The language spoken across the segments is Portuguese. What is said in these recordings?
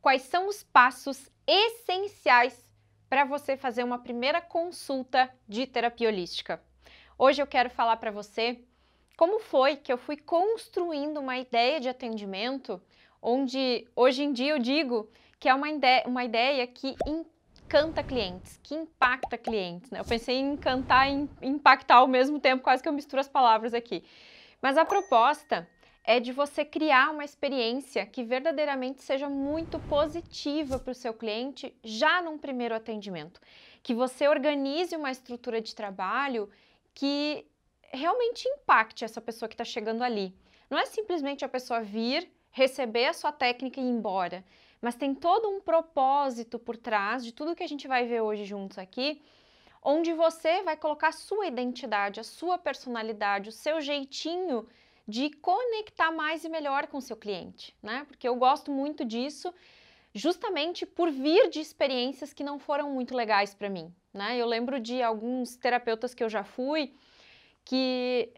quais são os passos essenciais para você fazer uma primeira consulta de terapia holística. Hoje eu quero falar para você como foi que eu fui construindo uma ideia de atendimento onde hoje em dia eu digo que é uma ideia que encanta clientes, que impacta clientes, né? Eu pensei em encantar e impactar ao mesmo tempo, quase que eu misturo as palavras aqui. Mas a proposta é de você criar uma experiência que verdadeiramente seja muito positiva para o seu cliente já num primeiro atendimento. Que você organize uma estrutura de trabalho que realmente impacte essa pessoa que está chegando ali. Não é simplesmente a pessoa vir, receber a sua técnica e ir embora, mas tem todo um propósito por trás de tudo que a gente vai ver hoje juntos aqui, onde você vai colocar a sua identidade, a sua personalidade, o seu jeitinho de conectar mais e melhor com o seu cliente, né? Porque eu gosto muito disso, justamente por vir de experiências que não foram muito legais para mim, né? Eu lembro de alguns terapeutas que eu já fui, que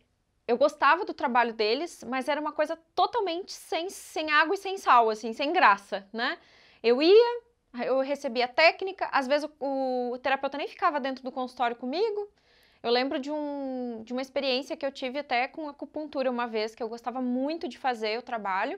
eu gostava do trabalho deles, mas era uma coisa totalmente sem água e sem sal, assim, sem graça, né? Eu recebia técnica, às vezes o terapeuta nem ficava dentro do consultório comigo. Eu lembro de uma experiência que eu tive até com acupuntura uma vez, que eu gostava muito de fazer o trabalho,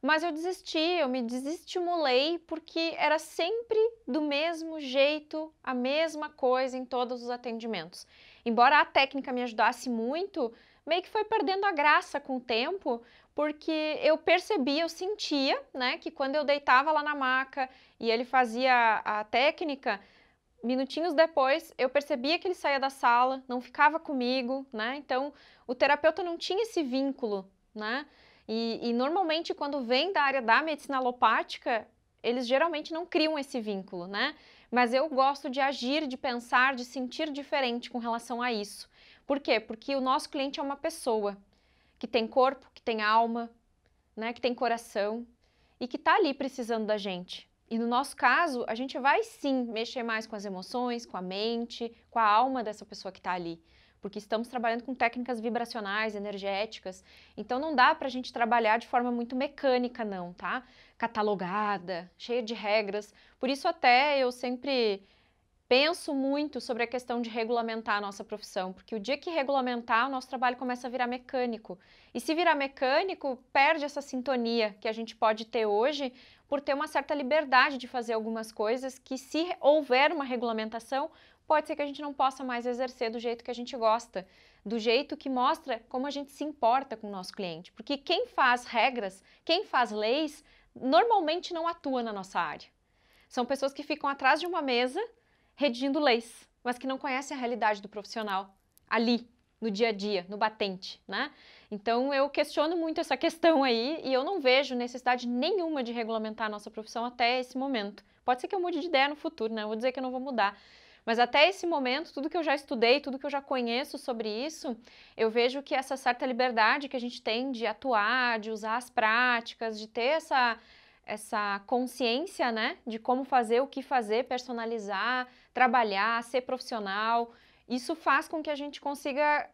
mas eu desisti, eu me desestimulei porque era sempre do mesmo jeito, a mesma coisa em todos os atendimentos. Embora a técnica me ajudasse muito, meio que foi perdendo a graça com o tempo, porque eu percebia, eu sentia, né, que quando eu deitava lá na maca e ele fazia a técnica, minutinhos depois eu percebia que ele saía da sala, não ficava comigo, né? Então o terapeuta não tinha esse vínculo, né? E normalmente quando vem da área da medicina alopática, eles geralmente não criam esse vínculo, né? Mas eu gosto de agir, de pensar, de sentir diferente com relação a isso. Por quê? Porque o nosso cliente é uma pessoa que tem corpo, que tem alma, né? Que tem coração e que está ali precisando da gente. E no nosso caso, a gente vai sim mexer mais com as emoções, com a mente, com a alma dessa pessoa que está ali. Porque estamos trabalhando com técnicas vibracionais, energéticas. Então não dá pra gente trabalhar de forma muito mecânica, não, tá? Catalogada, cheia de regras. Por isso até eu sempre penso muito sobre a questão de regulamentar a nossa profissão, porque o dia que regulamentar, o nosso trabalho começa a virar mecânico. E se virar mecânico, perde essa sintonia que a gente pode ter hoje por ter uma certa liberdade de fazer algumas coisas que, se houver uma regulamentação, pode ser que a gente não possa mais exercer do jeito que a gente gosta, do jeito que mostra como a gente se importa com o nosso cliente. Porque quem faz regras, quem faz leis, normalmente não atua na nossa área. São pessoas que ficam atrás de uma mesa redigindo leis, mas que não conhecem a realidade do profissional ali, no dia a dia, no batente, né? Então eu questiono muito essa questão aí e eu não vejo necessidade nenhuma de regulamentar a nossa profissão até esse momento. Pode ser que eu mude de ideia no futuro, né? Eu vou dizer que eu não vou mudar. Mas até esse momento, tudo que eu já estudei, tudo que eu já conheço sobre isso, eu vejo que essa certa liberdade que a gente tem de atuar, de usar as práticas, de ter essa consciência, né, de como fazer, o que fazer, personalizar, trabalhar, ser profissional, isso faz com que a gente consiga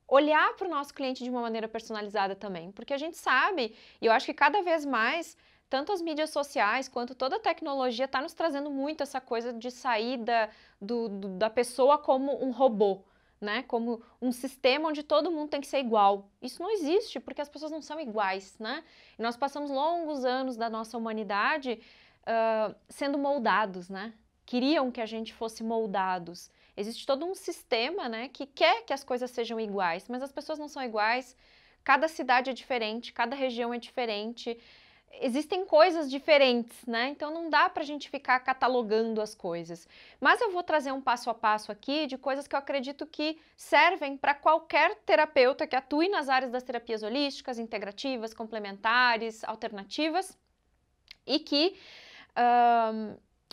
olhar para o nosso cliente de uma maneira personalizada também, porque a gente sabe, e eu acho que cada vez mais, tanto as mídias sociais quanto toda a tecnologia está nos trazendo muito essa coisa de sair da pessoa como um robô, né? Como um sistema onde todo mundo tem que ser igual. Isso não existe, porque as pessoas não são iguais, né? E nós passamos longos anos da nossa humanidade sendo moldados, né? Queriam que a gente fosse moldados. Existe todo um sistema, né, que quer que as coisas sejam iguais, mas as pessoas não são iguais, cada cidade é diferente, cada região é diferente, existem coisas diferentes, né? Então não dá pra gente ficar catalogando as coisas. Mas eu vou trazer um passo a passo aqui de coisas que eu acredito que servem para qualquer terapeuta que atue nas áreas das terapias holísticas, integrativas, complementares, alternativas e que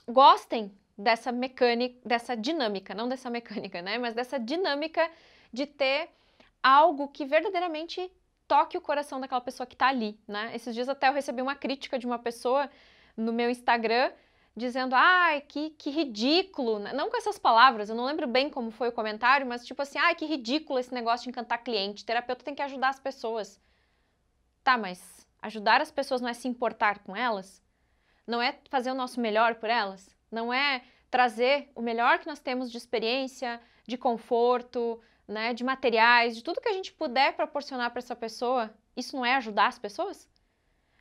gostem dessa mecânica, dessa dinâmica, não dessa mecânica, né? Mas dessa dinâmica de ter algo que verdadeiramente toque o coração daquela pessoa que tá ali, né? Esses dias até eu recebi uma crítica de uma pessoa no meu Instagram dizendo, ai, que ridículo, não com essas palavras, eu não lembro bem como foi o comentário, mas tipo assim, ai, que ridículo esse negócio de encantar cliente, terapeuta tem que ajudar as pessoas. Tá, mas ajudar as pessoas não é se importar com elas? Não é fazer o nosso melhor por elas? Não é trazer o melhor que nós temos de experiência, de conforto, né, de materiais, de tudo que a gente puder proporcionar para essa pessoa? Isso não é ajudar as pessoas?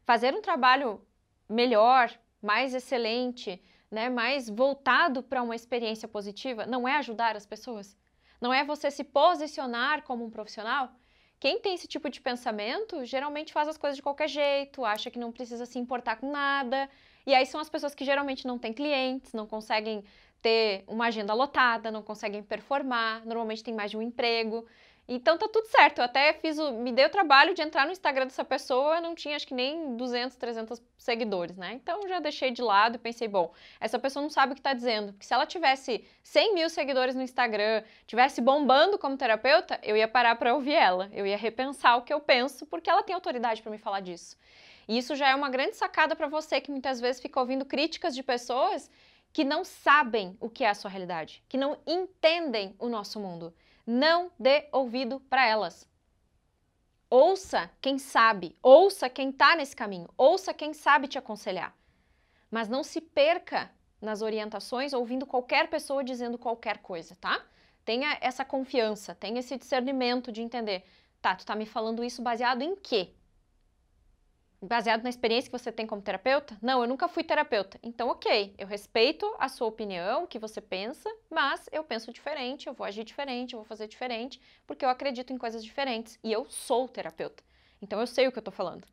Fazer um trabalho melhor, mais excelente, né, mais voltado para uma experiência positiva, não é ajudar as pessoas? Não é você se posicionar como um profissional? Quem tem esse tipo de pensamento geralmente faz as coisas de qualquer jeito, acha que não precisa se importar com nada, e aí são as pessoas que geralmente não têm clientes, não conseguem ter uma agenda lotada, não conseguem performar, normalmente tem mais de um emprego. Então tá tudo certo, eu até me dei o trabalho de entrar no Instagram dessa pessoa, não tinha acho que nem 200, 300 seguidores, né? Então já deixei de lado e pensei, bom, essa pessoa não sabe o que tá dizendo, porque se ela tivesse 100 mil seguidores no Instagram, tivesse bombando como terapeuta, eu ia parar para ouvir ela, eu ia repensar o que eu penso, porque ela tem autoridade para me falar disso. E isso já é uma grande sacada para você que muitas vezes fica ouvindo críticas de pessoas que não sabem o que é a sua realidade, que não entendem o nosso mundo. Não dê ouvido para elas. Ouça quem sabe, ouça quem está nesse caminho, ouça quem sabe te aconselhar. Mas não se perca nas orientações ouvindo qualquer pessoa dizendo qualquer coisa, tá? Tenha essa confiança, tenha esse discernimento de entender, tá, tu tá me falando isso baseado em quê? Baseado na experiência que você tem como terapeuta? Não, eu nunca fui terapeuta. Então, ok, eu respeito a sua opinião, o que você pensa, mas eu penso diferente, eu vou agir diferente, eu vou fazer diferente, porque eu acredito em coisas diferentes e eu sou terapeuta. Então, eu sei o que eu tô falando,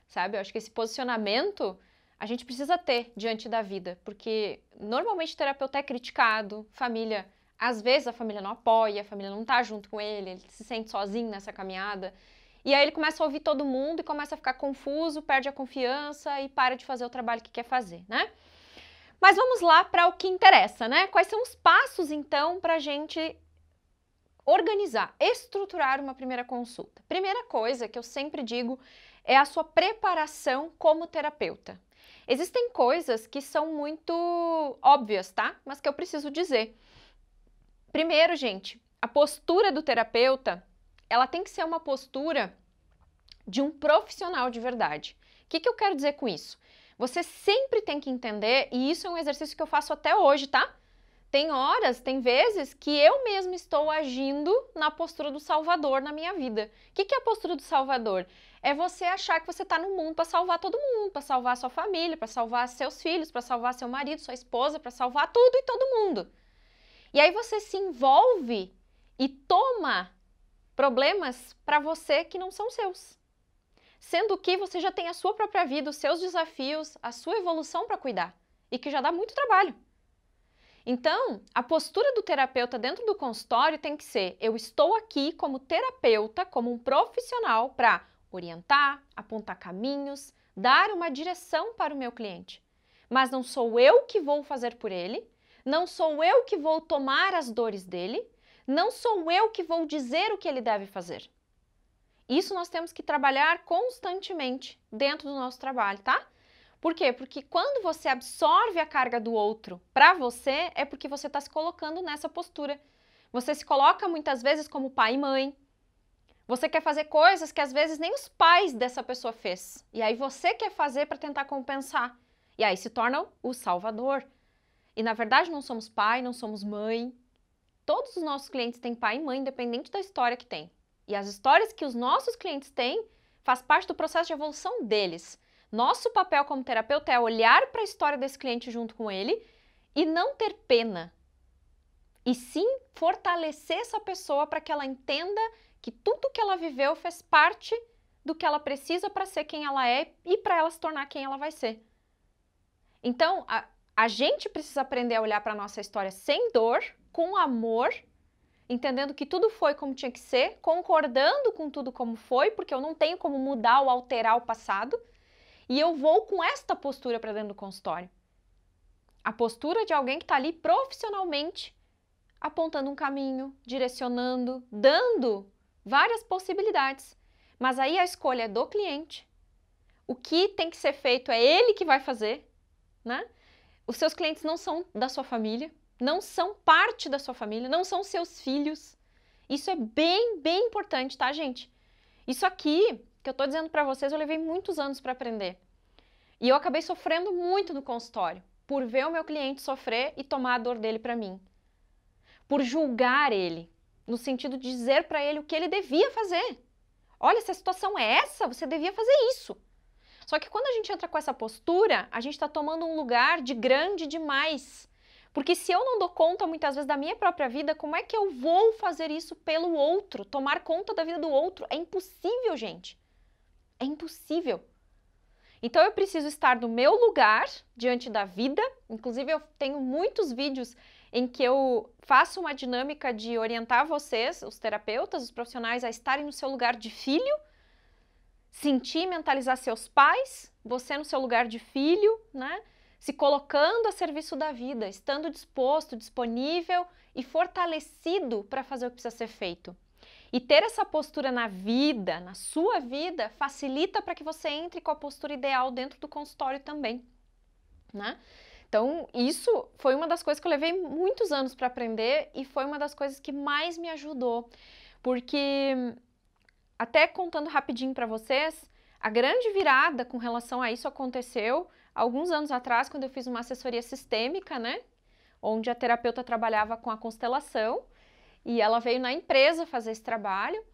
sabe? Eu acho que esse posicionamento a gente precisa ter diante da vida, porque normalmente o terapeuta é criticado, família, às vezes a família não apoia, a família não tá junto com ele se sente sozinho nessa caminhada. E aí ele começa a ouvir todo mundo e começa a ficar confuso, perde a confiança e para de fazer o trabalho que quer fazer, né? Mas vamos lá para o que interessa, né? Quais são os passos, então, para a gente organizar, estruturar uma primeira consulta? Primeira coisa que eu sempre digo é a sua preparação como terapeuta. Existem coisas que são muito óbvias, tá? Mas que eu preciso dizer. Primeiro, gente, a postura do terapeuta, ela tem que ser uma postura de um profissional de verdade. O que eu quero dizer com isso? Você sempre tem que entender, e isso é um exercício que eu faço até hoje, tá? Tem horas, tem vezes que eu mesma estou agindo na postura do Salvador na minha vida. O que é a postura do Salvador? É você achar que você está no mundo para salvar todo mundo, para salvar a sua família, para salvar seus filhos, para salvar seu marido, sua esposa, para salvar tudo e todo mundo. E aí você se envolve e toma problemas para você que não são seus. Sendo que você já tem a sua própria vida, os seus desafios, a sua evolução para cuidar e que já dá muito trabalho. Então, a postura do terapeuta dentro do consultório tem que ser: eu estou aqui como terapeuta, como um profissional para orientar, apontar caminhos, dar uma direção para o meu cliente. Mas não sou eu que vou fazer por ele, não sou eu que vou tomar as dores dele, não sou eu que vou dizer o que ele deve fazer. Isso nós temos que trabalhar constantemente dentro do nosso trabalho, tá? Por quê? Porque quando você absorve a carga do outro para você, é porque você está se colocando nessa postura. Você se coloca muitas vezes como pai e mãe. Você quer fazer coisas que às vezes nem os pais dessa pessoa fez. E aí você quer fazer para tentar compensar. E aí se torna o salvador. E na verdade não somos pai, não somos mãe. Todos os nossos clientes têm pai e mãe, independente da história que tem. E as histórias que os nossos clientes têm faz parte do processo de evolução deles. Nosso papel como terapeuta é olhar para a história desse cliente junto com ele e não ter pena. E sim fortalecer essa pessoa para que ela entenda que tudo que ela viveu fez parte do que ela precisa para ser quem ela é e para ela se tornar quem ela vai ser. Então, a gente precisa aprender a olhar para a nossa história sem dor, com amor, entendendo que tudo foi como tinha que ser, concordando com tudo como foi, porque eu não tenho como mudar ou alterar o passado, e eu vou com esta postura para dentro do consultório. A postura de alguém que está ali profissionalmente apontando um caminho, direcionando, dando várias possibilidades. Mas aí a escolha é do cliente. O que tem que ser feito é ele que vai fazer, né? Os seus clientes não são da sua família, não são parte da sua família, não são seus filhos. Isso é bem, bem importante, tá, gente? Isso aqui que eu tô dizendo pra vocês, eu levei muitos anos para aprender. E eu acabei sofrendo muito no consultório, por ver o meu cliente sofrer e tomar a dor dele para mim. Por julgar ele, no sentido de dizer para ele o que ele devia fazer. Olha, se a situação é essa, você devia fazer isso. Só que quando a gente entra com essa postura, a gente está tomando um lugar de grande demais. Porque se eu não dou conta, muitas vezes, da minha própria vida, como é que eu vou fazer isso pelo outro? Tomar conta da vida do outro? É impossível, gente. É impossível. Então, eu preciso estar no meu lugar, diante da vida. Inclusive, eu tenho muitos vídeos em que eu faço uma dinâmica de orientar vocês, os terapeutas, os profissionais, a estarem no seu lugar de filho, sentir e mentalizar seus pais, você no seu lugar de filho, né? Se colocando a serviço da vida, estando disposto, disponível e fortalecido para fazer o que precisa ser feito. E ter essa postura na vida, na sua vida, facilita para que você entre com a postura ideal dentro do consultório também, né? Então, isso foi uma das coisas que eu levei muitos anos para aprender e foi uma das coisas que mais me ajudou, porque, até contando rapidinho para vocês, a grande virada com relação a isso aconteceu alguns anos atrás, quando eu fiz uma assessoria sistêmica, né? Onde a terapeuta trabalhava com a constelação e ela veio na empresa fazer esse trabalho.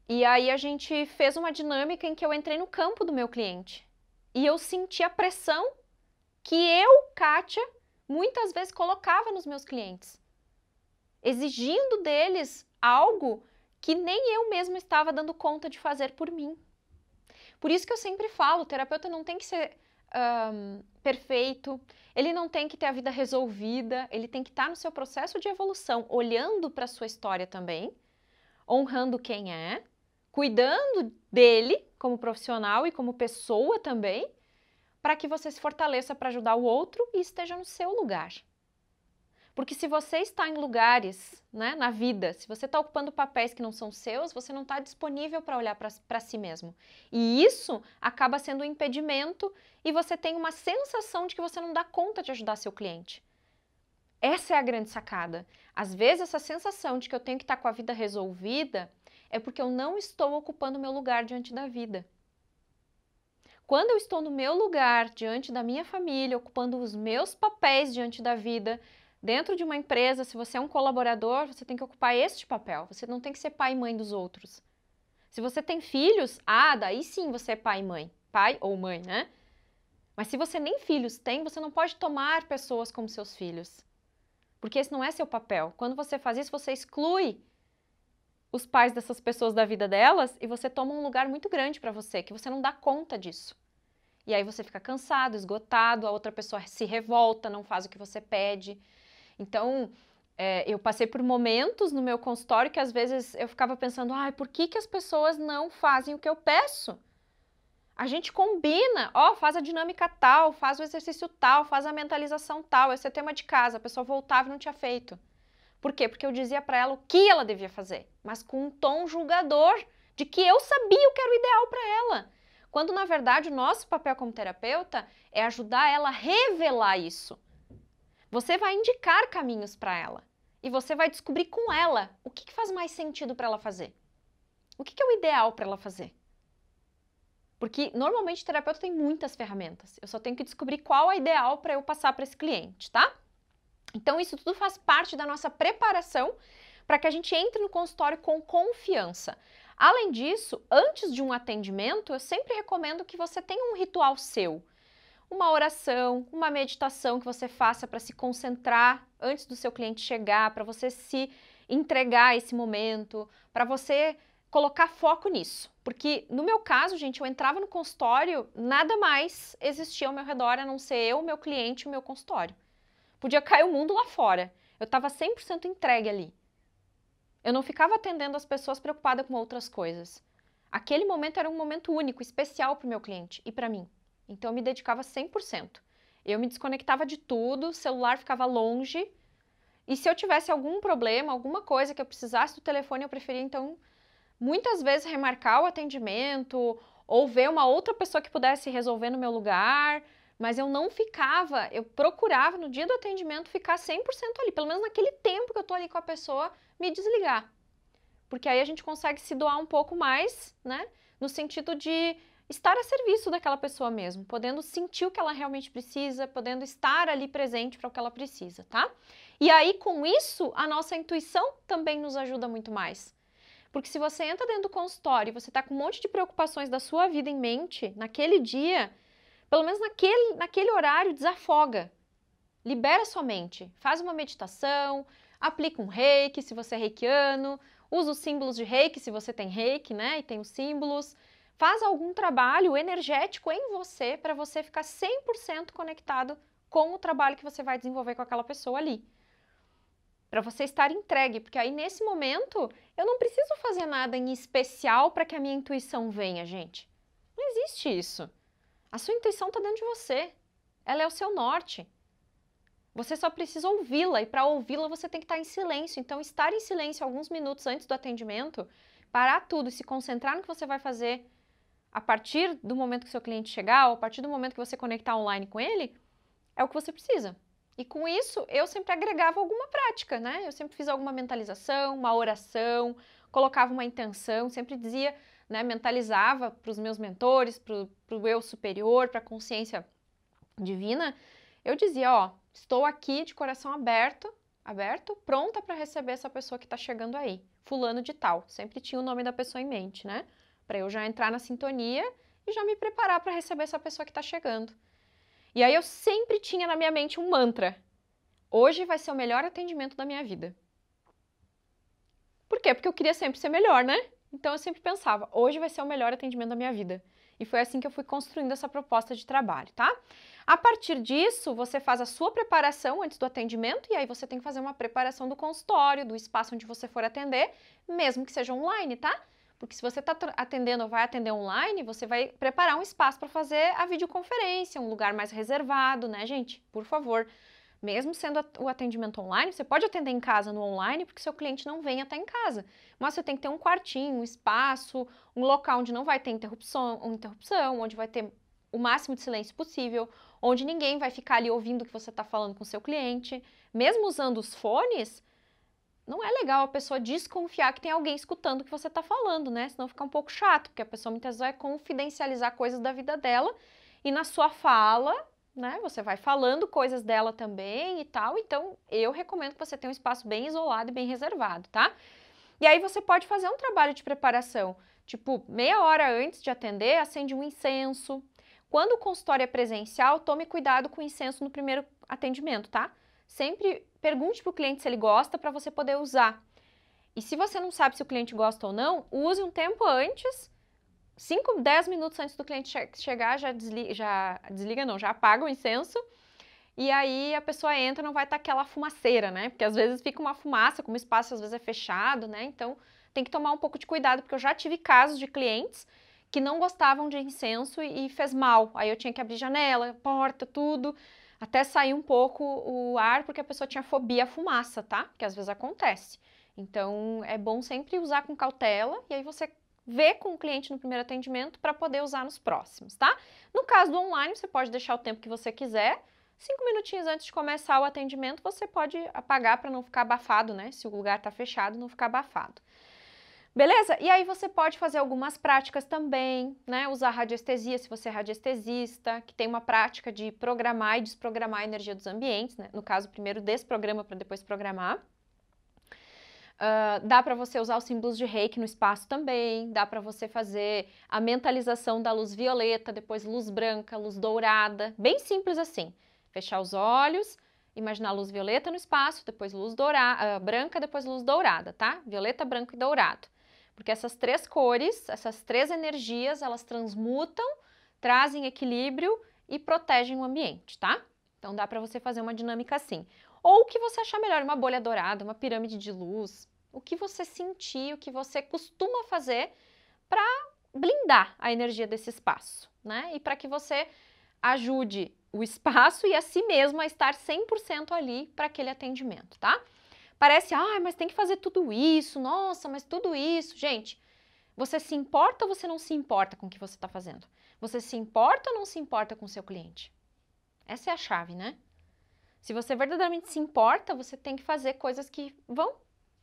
E aí a gente fez uma dinâmica em que eu entrei no campo do meu cliente. E eu senti a pressão que eu, Kátia, muitas vezes colocava nos meus clientes, exigindo deles algo que nem eu mesma estava dando conta de fazer por mim. Por isso que eu sempre falo, o terapeuta não tem que ser perfeito, ele não tem que ter a vida resolvida, ele tem que estar no seu processo de evolução, olhando para a sua história também, honrando quem é, cuidando dele como profissional e como pessoa também, para que você se fortaleça para ajudar o outro e esteja no seu lugar. Porque se você está em lugares, né, na vida, se você está ocupando papéis que não são seus, você não está disponível para olhar para si mesmo. E isso acaba sendo um impedimento e você tem uma sensação de que você não dá conta de ajudar seu cliente. Essa é a grande sacada. Às vezes essa sensação de que eu tenho que estar com a vida resolvida é porque eu não estou ocupando o meu lugar diante da vida. Quando eu estou no meu lugar, diante da minha família, ocupando os meus papéis diante da vida, dentro de uma empresa, se você é um colaborador, você tem que ocupar este papel. Você não tem que ser pai e mãe dos outros. Se você tem filhos, daí sim você é pai e mãe. Pai ou mãe, né? Mas se você nem filhos tem, você não pode tomar pessoas como seus filhos. Porque esse não é seu papel. Quando você faz isso, você exclui os pais dessas pessoas da vida delas e você toma um lugar muito grande para você, que você não dá conta disso. E aí você fica cansado, esgotado, a outra pessoa se revolta, não faz o que você pede. Então, eu passei por momentos no meu consultório que às vezes eu ficava pensando, por que as pessoas não fazem o que eu peço? A gente combina, faz a dinâmica tal, faz o exercício tal, faz a mentalização tal, esse é tema de casa, a pessoa voltava e não tinha feito. Por quê? Porque eu dizia para ela o que ela devia fazer, mas com um tom julgador de que eu sabia o que era o ideal para ela. Quando, na verdade, o nosso papel como terapeuta é ajudar ela a revelar isso. Você vai indicar caminhos para ela e você vai descobrir com ela o que faz mais sentido para ela fazer. O que é o ideal para ela fazer. Porque, normalmente, o terapeuta tem muitas ferramentas. Eu só tenho que descobrir qual é ideal para eu passar para esse cliente, tá? Então, isso tudo faz parte da nossa preparação para que a gente entre no consultório com confiança. Além disso, antes de um atendimento, eu sempre recomendo que você tenha um ritual seu. Uma oração, uma meditação que você faça para se concentrar antes do seu cliente chegar, para você se entregar a esse momento, para você colocar foco nisso. Porque no meu caso, gente, eu entrava no consultório, nada mais existia ao meu redor a não ser eu, meu cliente e o meu consultório. Podia cair o mundo lá fora. Eu estava 100% entregue ali. Eu não ficava atendendo as pessoas preocupada com outras coisas. Aquele momento era um momento único, especial para o meu cliente e para mim. Então eu me dedicava 100%. Eu me desconectava de tudo, o celular ficava longe. E se eu tivesse algum problema, alguma coisa que eu precisasse do telefone, eu preferia então muitas vezes remarcar o atendimento ou ver uma outra pessoa que pudesse resolver no meu lugar. Mas eu não ficava, eu procurava no dia do atendimento ficar 100% ali, pelo menos naquele tempo que eu tô ali com a pessoa, me desligar. Porque aí a gente consegue se doar um pouco mais, né? No sentido de estar a serviço daquela pessoa mesmo, podendo sentir o que ela realmente precisa, podendo estar ali presente para o que ela precisa, tá? E aí, com isso, a nossa intuição também nos ajuda muito mais. Porque se você entra dentro do consultório e você está com um monte de preocupações da sua vida em mente, naquele dia, pelo menos naquele horário, desafoga. Libera sua mente. Faz uma meditação, aplica um reiki se você é reikiano, usa os símbolos de reiki se você tem reiki, né? E tem os símbolos. Faz algum trabalho energético em você para você ficar 100% conectado com o trabalho que você vai desenvolver com aquela pessoa ali. Para você estar entregue, porque aí nesse momento eu não preciso fazer nada em especial para que a minha intuição venha, gente. Não existe isso. A sua intuição está dentro de você. Ela é o seu norte. Você só precisa ouvi-la e para ouvi-la você tem que estar em silêncio. Então, estar em silêncio alguns minutos antes do atendimento, parar tudo e se concentrar no que você vai fazer a partir do momento que o seu cliente chegar ou a partir do momento que você conectar online com ele, é o que você precisa. E com isso, eu sempre agregava alguma prática, né? Eu sempre fiz alguma mentalização, uma oração, colocava uma intenção, sempre dizia, né, mentalizava para os meus mentores, para o eu superior, para a consciência divina. Eu dizia, ó, estou aqui de coração aberto, pronta para receber essa pessoa que está chegando aí, fulano de tal. Sempre tinha o nome da pessoa em mente, né? Para eu já entrar na sintonia e já me preparar para receber essa pessoa que está chegando. E aí eu sempre tinha na minha mente um mantra. Hoje vai ser o melhor atendimento da minha vida. Por quê? Porque eu queria sempre ser melhor, né? Então eu sempre pensava, hoje vai ser o melhor atendimento da minha vida. E foi assim que eu fui construindo essa proposta de trabalho, tá? A partir disso, você faz a sua preparação antes do atendimento e aí você tem que fazer uma preparação do consultório, do espaço onde você for atender, mesmo que seja online, tá? Porque se você está atendendo ou vai atender online, você vai preparar um espaço para fazer a videoconferência, um lugar mais reservado, né, gente? Por favor. Mesmo sendo o atendimento online, você pode atender em casa no online, porque seu cliente não vem até em casa. Mas você tem que ter um quartinho, um espaço, um local onde não vai ter interrupção, onde vai ter o máximo de silêncio possível, onde ninguém vai ficar ali ouvindo o que você está falando com o seu cliente. Mesmo usando os fones, não é legal a pessoa desconfiar que tem alguém escutando o que você está falando, né? Senão fica um pouco chato, porque a pessoa muitas vezes vai confidencializar coisas da vida dela e na sua fala, né, você vai falando coisas dela também e tal. Então, eu recomendo que você tenha um espaço bem isolado e bem reservado, tá? E aí você pode fazer um trabalho de preparação, tipo, meia hora antes de atender, acende um incenso. Quando o consultório é presencial, tome cuidado com o incenso no primeiro atendimento, tá? Sempre pergunte para o cliente se ele gosta para você poder usar. E se você não sabe se o cliente gosta ou não, use um tempo antes, 5, 10 minutos antes do cliente chegar, já apaga o incenso. E aí a pessoa entra, não vai estar aquela fumaceira, né? Porque às vezes fica uma fumaça, como o espaço às vezes é fechado, né? Então tem que tomar um pouco de cuidado, porque eu já tive casos de clientes que não gostavam de incenso e fez mal. Aí eu tinha que abrir janela, porta, tudo, até sair um pouco o ar, porque a pessoa tinha fobia à fumaça, tá? Que às vezes acontece. Então é bom sempre usar com cautela, e aí você vê com o cliente no primeiro atendimento para poder usar nos próximos, tá? No caso do online, você pode deixar o tempo que você quiser. 5 minutinhos antes de começar o atendimento, você pode apagar para não ficar abafado, né? Se o lugar está fechado, não ficar abafado. Beleza? E aí você pode fazer algumas práticas também, né? Usar radiestesia, se você é radiestesista, que tem uma prática de programar e desprogramar a energia dos ambientes, né? No caso, primeiro desprograma para depois programar. Dá para você usar os símbolos de reiki no espaço também, dá para você fazer a mentalização da luz violeta, depois luz branca, luz dourada, bem simples assim. Fechar os olhos, imaginar a luz violeta no espaço, depois luz branca, depois luz dourada, tá? Violeta, branco e dourado. Porque essas três cores, essas três energias, elas transmutam, trazem equilíbrio e protegem o ambiente, tá? Então dá para você fazer uma dinâmica assim. Ou o que você achar melhor, uma bolha dourada, uma pirâmide de luz, o que você sentir, o que você costuma fazer para blindar a energia desse espaço, né? E para que você ajude o espaço e a si mesmo a estar 100% ali para aquele atendimento, tá? Parece, mas tem que fazer tudo isso, nossa, mas tudo isso. Gente, você se importa ou você não se importa com o que você está fazendo? Você se importa ou não se importa com o seu cliente? Essa é a chave, né? Se você verdadeiramente se importa, você tem que fazer coisas que vão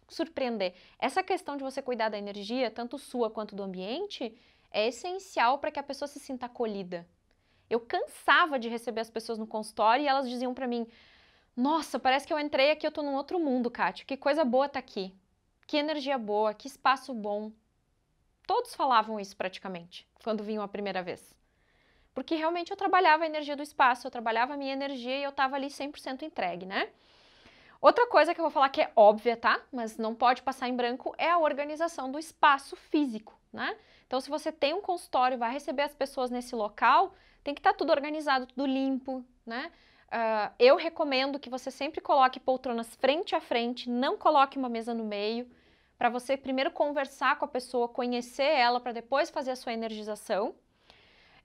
surpreender. Essa questão de você cuidar da energia, tanto sua quanto do ambiente, é essencial para que a pessoa se sinta acolhida. Eu cansava de receber as pessoas no consultório e elas diziam para mim: nossa, parece que eu entrei aqui, eu tô num outro mundo, Kátia, que coisa boa tá aqui, que energia boa, que espaço bom. Todos falavam isso praticamente, quando vinham a primeira vez. Porque realmente eu trabalhava a energia do espaço, eu trabalhava a minha energia e eu tava ali 100% entregue, né? Outra coisa que eu vou falar que é óbvia, tá? Mas não pode passar em branco é a organização do espaço físico, né? Então, se você tem um consultório e vai receber as pessoas nesse local, tem que estar tudo organizado, tudo limpo, né? Eu recomendo que você sempre coloque poltronas frente a frente, não coloque uma mesa no meio, para você primeiro conversar com a pessoa, conhecer ela, para depois fazer a sua energização.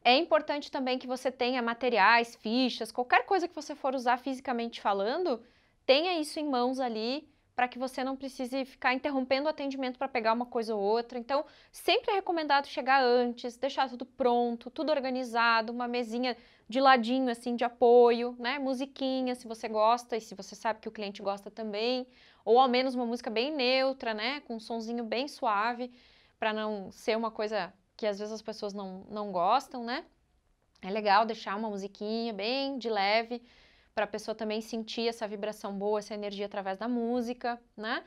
É importante também que você tenha materiais, fichas, qualquer coisa que você for usar fisicamente falando, tenha isso em mãos ali, para que você não precise ficar interrompendo o atendimento para pegar uma coisa ou outra. Então, sempre é recomendado chegar antes, deixar tudo pronto, tudo organizado, uma mesinha de ladinho, assim, de apoio, né? Musiquinha, se você gosta e se você sabe que o cliente gosta também. Ou ao menos uma música bem neutra, né? Com um sonzinho bem suave, para não ser uma coisa que às vezes as pessoas não gostam, né? É legal deixar uma musiquinha bem de leve, para a pessoa também sentir essa vibração boa, essa energia através da música, né?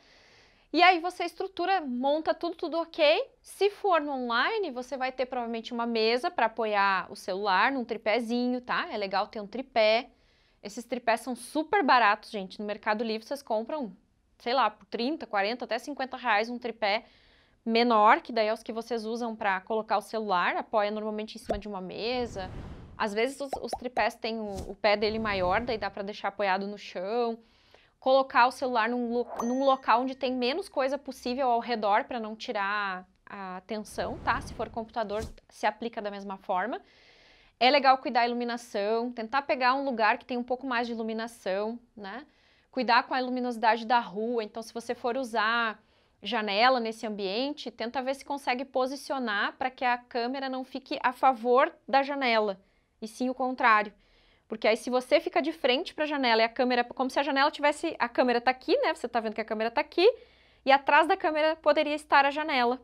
E aí você estrutura, monta tudo ok. Se for no online, você vai ter provavelmente uma mesa para apoiar o celular num tripézinho, tá? É legal ter um tripé. Esses tripés são super baratos, gente. No Mercado Livre vocês compram, sei lá, por 30, 40, até 50 reais um tripé menor, que daí é os que vocês usam para colocar o celular, apoia normalmente em cima de uma mesa. Às vezes os tripés têm o pé dele maior, daí dá para deixar apoiado no chão. Colocar o celular num local onde tem menos coisa possível ao redor para não tirar a atenção, tá? Se for computador, se aplica da mesma forma. É legal cuidar da iluminação, tentar pegar um lugar que tem um pouco mais de iluminação, né? Cuidar com a luminosidade da rua, então se você for usar janela nesse ambiente, tenta ver se consegue posicionar para que a câmera não fique a favor da janela, e sim o contrário. Porque aí se você fica de frente para a janela e a câmera, como se a janela tivesse, a câmera tá aqui, né? Você tá vendo que a câmera tá aqui, e atrás da câmera poderia estar a janela.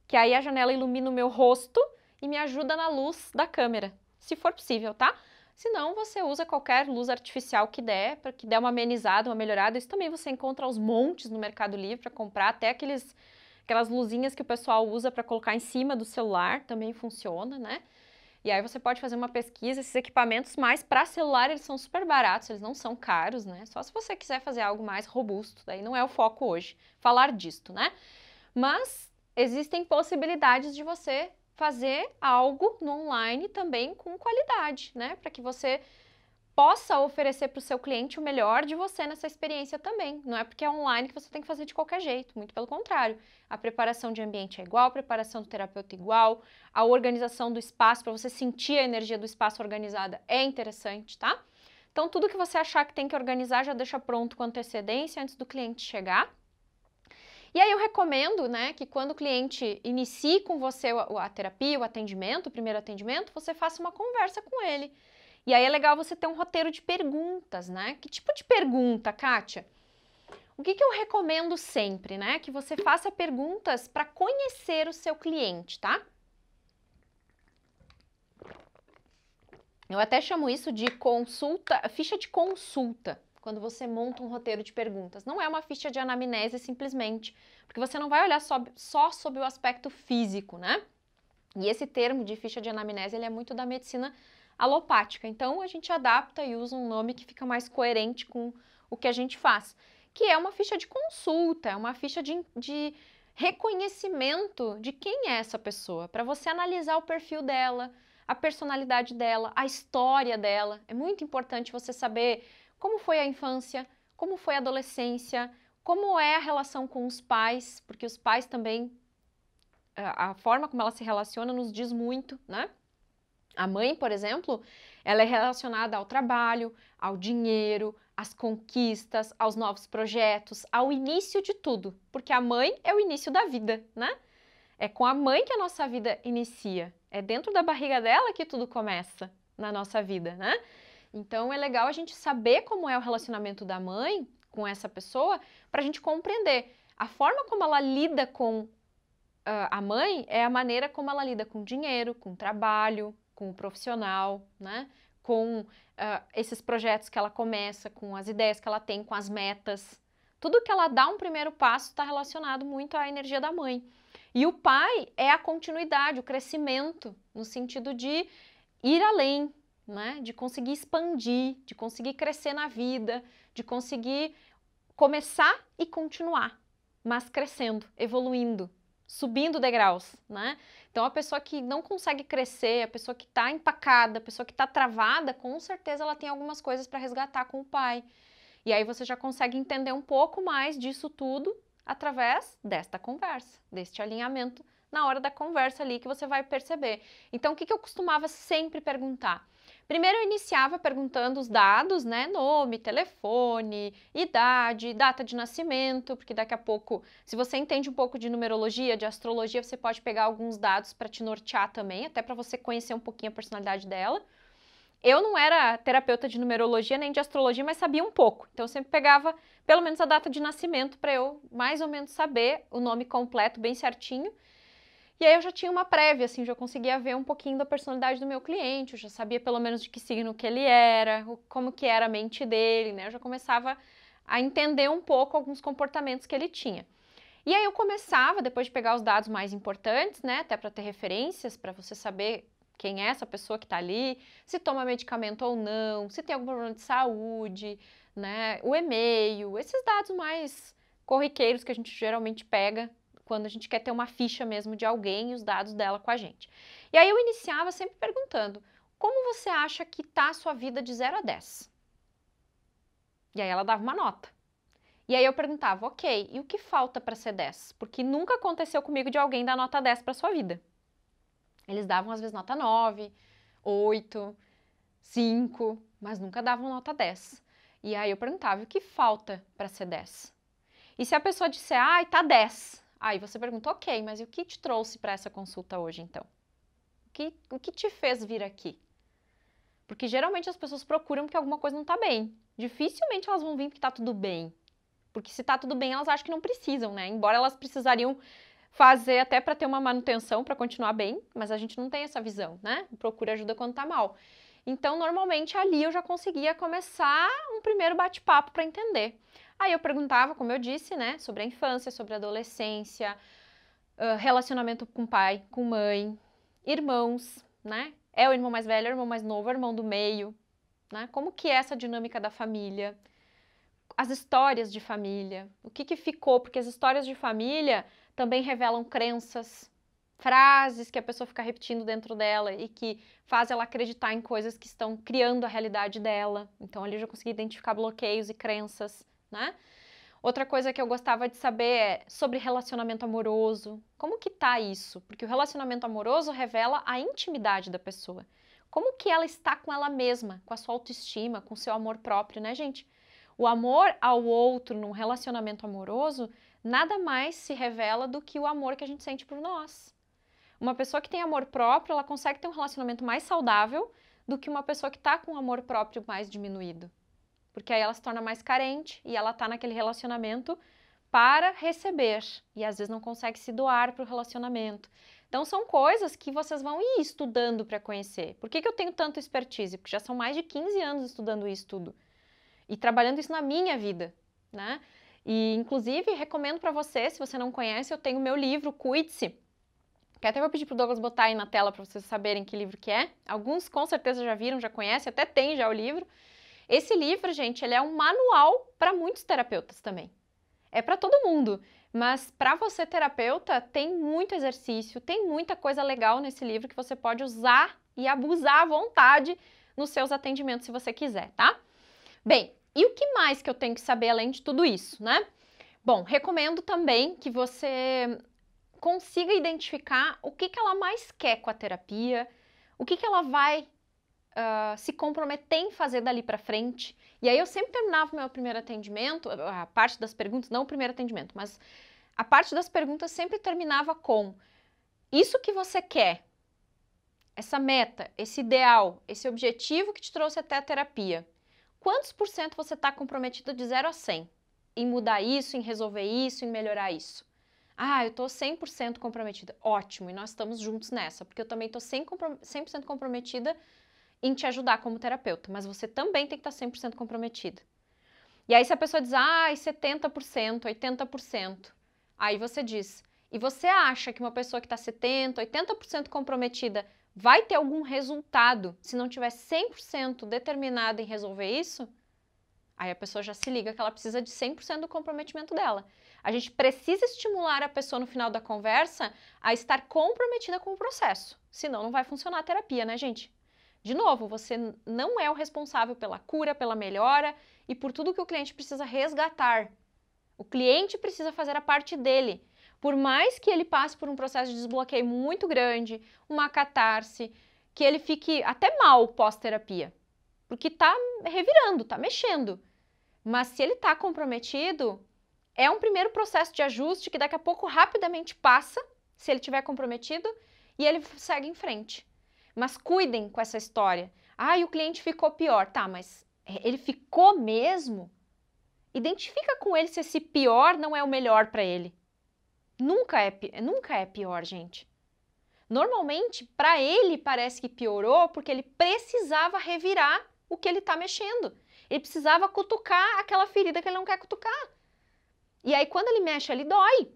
Que aí a janela ilumina o meu rosto e me ajuda na luz da câmera, se for possível, tá? Se não, você usa qualquer luz artificial que der, para que dê uma amenizada, uma melhorada. Isso também você encontra aos montes no Mercado Livre para comprar, até aquelas luzinhas que o pessoal usa para colocar em cima do celular, também funciona, né? E aí você pode fazer uma pesquisa, esses equipamentos mais para celular, eles são super baratos, eles não são caros, né? Só se você quiser fazer algo mais robusto, daí não é o foco hoje, falar disto, né? Mas existem possibilidades de você fazer algo no online também com qualidade, né? Para que você possa oferecer para o seu cliente o melhor de você nessa experiência também. Não é porque é online que você tem que fazer de qualquer jeito, muito pelo contrário. A preparação de ambiente é igual, a preparação do terapeuta é igual, a organização do espaço, para você sentir a energia do espaço organizada é interessante, tá? Então, tudo que você achar que tem que organizar, já deixa pronto com antecedência antes do cliente chegar. E aí eu recomendo, né, que quando o cliente inicie com você a terapia, o atendimento, o primeiro atendimento, você faça uma conversa com ele. E aí é legal você ter um roteiro de perguntas, né? Que tipo de pergunta, Kátia? O que eu recomendo sempre, né? Que você faça perguntas para conhecer o seu cliente, tá? Eu até chamo isso de consulta, ficha de consulta, quando você monta um roteiro de perguntas. Não é uma ficha de anamnese simplesmente, porque você não vai olhar só sobre o aspecto físico, né? E esse termo de ficha de anamnese, ele é muito da medicina alopática, então a gente adapta e usa um nome que fica mais coerente com o que a gente faz, que é uma ficha de consulta, é uma ficha de reconhecimento de quem é essa pessoa, para você analisar o perfil dela, a personalidade dela, a história dela. É muito importante você saber como foi a infância, como foi a adolescência, como é a relação com os pais, porque os pais também, a forma como ela se relaciona nos diz muito, né? A mãe, por exemplo, ela é relacionada ao trabalho, ao dinheiro, às conquistas, aos novos projetos, ao início de tudo, porque a mãe é o início da vida, né? É com a mãe que a nossa vida inicia, é dentro da barriga dela que tudo começa na nossa vida, né? Então é legal a gente saber como é o relacionamento da mãe com essa pessoa para a gente compreender a forma como ela lida com a mãe é a maneira como ela lida com o dinheiro, com o trabalho, com o profissional, né? Com esses projetos que ela começa, com as ideias que ela tem, com as metas. Tudo que ela dá um primeiro passo está relacionado muito à energia da mãe. E o pai é a continuidade, o crescimento, no sentido de ir além, né? De conseguir expandir, de conseguir crescer na vida, de conseguir começar e continuar, mas crescendo, evoluindo, subindo degraus, né? Então a pessoa que não consegue crescer, a pessoa que está empacada, a pessoa que está travada, com certeza ela tem algumas coisas para resgatar com o pai. E aí você já consegue entender um pouco mais disso tudo através desta conversa, deste alinhamento na hora da conversa ali que você vai perceber. Então o que eu costumava sempre perguntar? Primeiro eu iniciava perguntando os dados, né? Nome, telefone, idade, data de nascimento, porque daqui a pouco, se você entende um pouco de numerologia, de astrologia, você pode pegar alguns dados para te nortear também, até para você conhecer um pouquinho a personalidade dela. Eu não era terapeuta de numerologia nem de astrologia, mas sabia um pouco. Então eu sempre pegava pelo menos a data de nascimento para eu mais ou menos saber o nome completo bem certinho. E aí eu já tinha uma prévia, assim, já conseguia ver um pouquinho da personalidade do meu cliente, eu já sabia pelo menos de que signo que ele era, como que era a mente dele, né? Eu já começava a entender um pouco alguns comportamentos que ele tinha. E aí eu começava, depois de pegar os dados mais importantes, né, até para ter referências, para você saber quem é essa pessoa que está ali, se toma medicamento ou não, se tem algum problema de saúde, né, o e-mail, esses dados mais corriqueiros que a gente geralmente pega quando a gente quer ter uma ficha mesmo de alguém e os dados dela com a gente. E aí eu iniciava sempre perguntando, como você acha que está a sua vida de 0 a 10? E aí ela dava uma nota. E aí eu perguntava, ok, e o que falta para ser 10? Porque nunca aconteceu comigo de alguém dar nota 10 para sua vida. Eles davam às vezes nota 9, 8, 5, mas nunca davam nota 10. E aí eu perguntava, e o que falta para ser 10? E se a pessoa disser, ai, tá 10. Aí você pergunta, ok, mas e o que te trouxe para essa consulta hoje então? O que te fez vir aqui? Porque geralmente as pessoas procuram porque alguma coisa não tá bem. Dificilmente elas vão vir porque tá tudo bem. Porque se tá tudo bem, elas acham que não precisam, né? Embora elas precisariam fazer até para ter uma manutenção, para continuar bem, mas a gente não tem essa visão, né? Procura ajuda quando tá mal. Então, normalmente, ali eu já conseguia começar um primeiro bate-papo para entender. Aí eu perguntava, como eu disse, né? Sobre a infância, sobre a adolescência, relacionamento com pai, com mãe, irmãos, né? É o irmão mais velho, é o irmão mais novo, é o irmão do meio, né? Como que é essa dinâmica da família? As histórias de família, o que ficou, porque as histórias de família também revelam crenças, frases que a pessoa fica repetindo dentro dela e que faz ela acreditar em coisas que estão criando a realidade dela. Então ali eu já consegui identificar bloqueios e crenças, né? Outra coisa que eu gostava de saber é sobre relacionamento amoroso. Como que tá isso? Porque o relacionamento amoroso revela a intimidade da pessoa. Como que ela está com ela mesma, com a sua autoestima, com o seu amor próprio, né, gente? O amor ao outro num relacionamento amoroso nada mais se revela do que o amor que a gente sente por nós. Uma pessoa que tem amor próprio, ela consegue ter um relacionamento mais saudável do que uma pessoa que está com amor próprio mais diminuído. Porque aí ela se torna mais carente e ela está naquele relacionamento para receber e às vezes não consegue se doar para o relacionamento. Então são coisas que vocês vão ir estudando para conhecer. Por que eu tenho tanto expertise? Porque já são mais de 15 anos estudando isso tudo e trabalhando isso na minha vida, né? E inclusive recomendo para você, se você não conhece, eu tenho meu livro Cuide-se, que até vou pedir pro Douglas botar aí na tela para vocês saberem que livro que é. Alguns com certeza já viram, já conhecem, até tem já o livro. Esse livro, gente, ele é um manual para muitos terapeutas também. É para todo mundo, mas para você terapeuta tem muito exercício, tem muita coisa legal nesse livro que você pode usar e abusar à vontade nos seus atendimentos se você quiser, tá? Bem, e o que mais que eu tenho que saber além de tudo isso, né? Bom, recomendo também que você consiga identificar o que ela mais quer com a terapia, o que ela vai se comprometer em fazer dali para frente. E aí eu sempre terminava o meu primeiro atendimento, a parte das perguntas, não o primeiro atendimento, mas a parte das perguntas sempre terminava com isso que você quer, essa meta, esse ideal, esse objetivo que te trouxe até a terapia. Quantos por cento você está comprometido de 0 a 100 em mudar isso, em resolver isso, em melhorar isso? Ah, eu tô 100% comprometida. Ótimo, e nós estamos juntos nessa, porque eu também tô 100% comprometida em te ajudar como terapeuta, mas você também tem que estar 100% comprometida. E aí se a pessoa diz, 70%, 80%, aí você diz, e você acha que uma pessoa que está 70%, 80% comprometida vai ter algum resultado se não tiver 100% determinada em resolver isso? Aí a pessoa já se liga que ela precisa de 100% do comprometimento dela. A gente precisa estimular a pessoa no final da conversa a estar comprometida com o processo, senão não vai funcionar a terapia, né, gente? De novo, você não é o responsável pela cura, pela melhora e por tudo que o cliente precisa resgatar. O cliente precisa fazer a parte dele. Por mais que ele passe por um processo de desbloqueio muito grande, uma catarse, que ele fique até mal pós-terapia, porque tá revirando, tá mexendo. Mas se ele tá comprometido, é um primeiro processo de ajuste que daqui a pouco rapidamente passa, se ele tiver comprometido, e ele segue em frente. Mas cuidem com essa história. E o cliente ficou pior. Tá, mas ele ficou mesmo? Identifica com ele se esse pior não é o melhor para ele. Nunca é pior, gente. Normalmente, para ele parece que piorou porque ele precisava revirar o que ele está mexendo. Ele precisava cutucar aquela ferida que ele não quer cutucar. E aí, quando ele mexe, ele dói.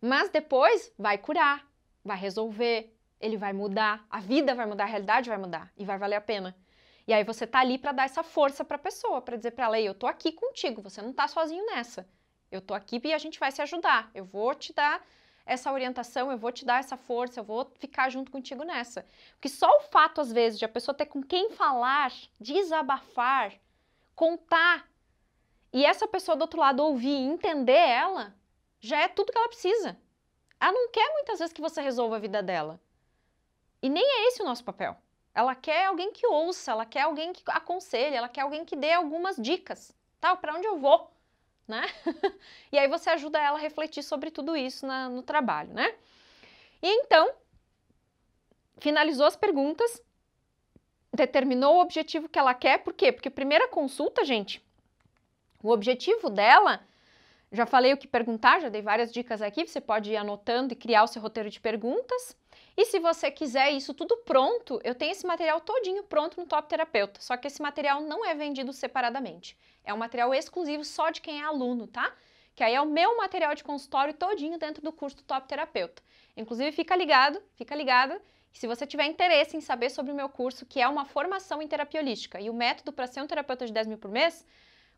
Mas depois vai curar, vai resolver, ele vai mudar, a vida vai mudar, a realidade vai mudar e vai valer a pena. E aí você tá ali para dar essa força para a pessoa, para dizer para ela, eu tô aqui contigo, você não tá sozinho nessa. Eu tô aqui e a gente vai se ajudar. Eu vou te dar essa orientação, eu vou te dar essa força, eu vou ficar junto contigo nessa. Porque só o fato, às vezes, de a pessoa ter com quem falar, desabafar, contar, e essa pessoa do outro lado ouvir e entender ela, já é tudo que ela precisa. Ela não quer muitas vezes que você resolva a vida dela. E nem é esse o nosso papel. Ela quer alguém que ouça, ela quer alguém que aconselhe, ela quer alguém que dê algumas dicas, tá? Para onde eu vou, né? E aí você ajuda ela a refletir sobre tudo isso no trabalho, né? E então, finalizou as perguntas, determinou o objetivo que ela quer, por quê? Porque a primeira consulta, gente, o objetivo dela, já falei o que perguntar, já dei várias dicas aqui, você pode ir anotando e criar o seu roteiro de perguntas. E se você quiser isso tudo pronto, eu tenho esse material todinho pronto no Top Terapeuta, só que esse material não é vendido separadamente. É um material exclusivo só de quem é aluno, tá? Que aí é o meu material de consultório todinho dentro do curso do Top Terapeuta. Inclusive, fica ligada, que se você tiver interesse em saber sobre o meu curso, que é uma formação em terapia holística e o método para ser um terapeuta de 10 mil por mês,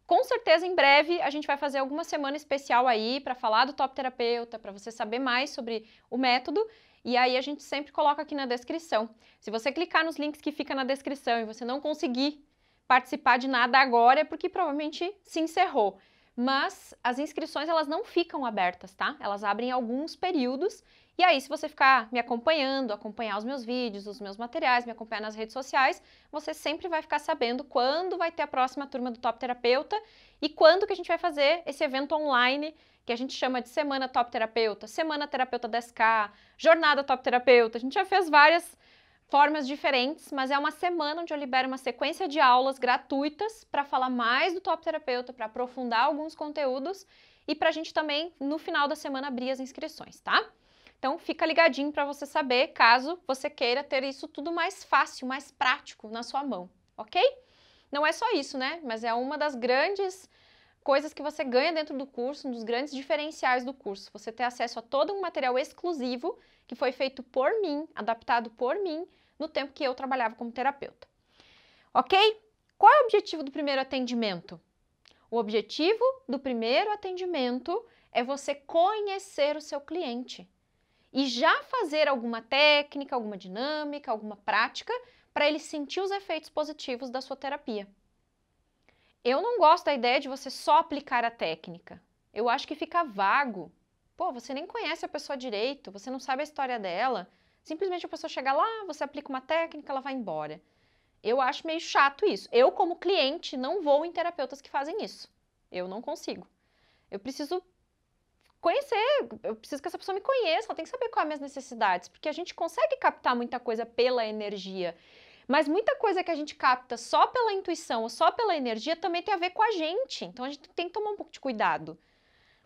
com certeza, em breve, a gente vai fazer alguma semana especial aí para falar do Top Terapeuta, para você saber mais sobre o método. E aí a gente sempre coloca aqui na descrição. Se você clicar nos links que fica na descrição e você não conseguir participar de nada agora, é porque provavelmente se encerrou. Mas as inscrições, elas não ficam abertas, tá? Elas abrem alguns períodos. E aí, se você ficar me acompanhando, acompanhar os meus vídeos, os meus materiais, me acompanhar nas redes sociais, você sempre vai ficar sabendo quando vai ter a próxima turma do Top Terapeuta e quando que a gente vai fazer esse evento online que a gente chama de Semana Top Terapeuta, Semana Terapeuta 10K, Jornada Top Terapeuta. A gente já fez várias formas diferentes, mas é uma semana onde eu libero uma sequência de aulas gratuitas para falar mais do Top Terapeuta, para aprofundar alguns conteúdos e para a gente também, no final da semana, abrir as inscrições, tá? Então, fica ligadinho para você saber, caso você queira ter isso tudo mais fácil, mais prático na sua mão, ok? Não é só isso, né? Mas é uma das grandes coisas que você ganha dentro do curso, um dos grandes diferenciais do curso. Você ter acesso a todo um material exclusivo que foi feito por mim, adaptado por mim, no tempo que eu trabalhava como terapeuta. Ok? Qual é o objetivo do primeiro atendimento? O objetivo do primeiro atendimento é você conhecer o seu cliente e já fazer alguma técnica, alguma dinâmica, alguma prática para ele sentir os efeitos positivos da sua terapia. Eu não gosto da ideia de você só aplicar a técnica. Eu acho que fica vago. Pô, você nem conhece a pessoa direito, você não sabe a história dela. Simplesmente a pessoa chega lá, você aplica uma técnica, ela vai embora. Eu acho meio chato isso. Eu, como cliente, não vou em terapeutas que fazem isso. Eu não consigo. Eu preciso conhecer, eu preciso que essa pessoa me conheça, ela tem que saber quais são as minhas necessidades, porque a gente consegue captar muita coisa pela energia, mas muita coisa que a gente capta só pela intuição ou só pela energia também tem a ver com a gente, então a gente tem que tomar um pouco de cuidado.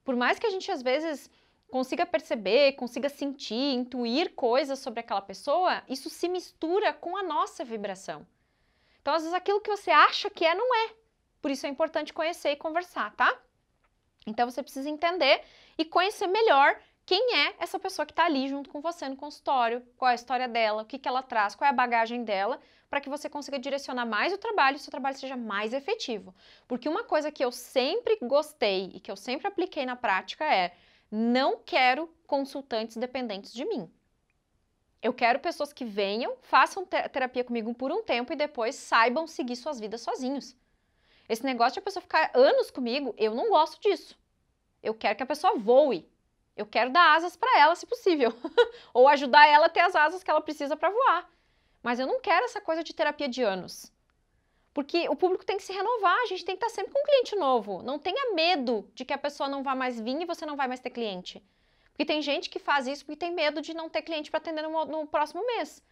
Por mais que a gente às vezes consiga perceber, consiga sentir, intuir coisas sobre aquela pessoa, isso se mistura com a nossa vibração. Então, às vezes, aquilo que você acha que é, não é. Por isso é importante conhecer e conversar, tá? Então, você precisa entender e conhecer melhor quem é essa pessoa que está ali junto com você no consultório, qual é a história dela, o que ela traz, qual é a bagagem dela, para que você consiga direcionar mais o trabalho e o seu trabalho seja mais efetivo. Porque uma coisa que eu sempre gostei e que eu sempre apliquei na prática é: não quero consultantes dependentes de mim. Eu quero pessoas que venham, façam terapia comigo por um tempo e depois saibam seguir suas vidas sozinhos. Esse negócio de a pessoa ficar anos comigo, eu não gosto disso. Eu quero que a pessoa voe. Eu quero dar asas para ela, se possível. Ou ajudar ela a ter as asas que ela precisa para voar. Mas eu não quero essa coisa de terapia de anos. Porque o público tem que se renovar, a gente tem que estar sempre com um cliente novo. Não tenha medo de que a pessoa não vá mais vir e você não vai mais ter cliente. Porque tem gente que faz isso porque tem medo de não ter cliente para atender no próximo mês.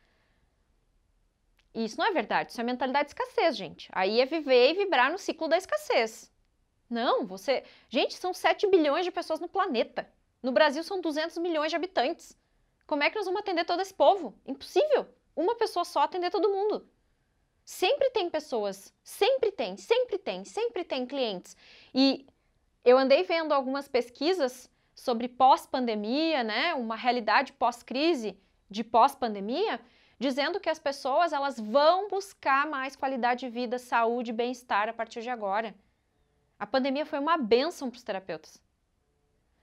E isso não é verdade, isso é mentalidade de escassez, gente. Aí é viver e vibrar no ciclo da escassez. Não, você... Gente, são 7 bilhões de pessoas no planeta. No Brasil são 200 milhões de habitantes. Como é que nós vamos atender todo esse povo? Impossível. Uma pessoa só atender todo mundo. Sempre tem pessoas, sempre tem clientes. E eu andei vendo algumas pesquisas sobre pós-pandemia, né, uma realidade pós-crise, de pós-pandemia, dizendo que as pessoas elas vão buscar mais qualidade de vida, saúde e bem-estar a partir de agora. A pandemia foi uma bênção para os terapeutas.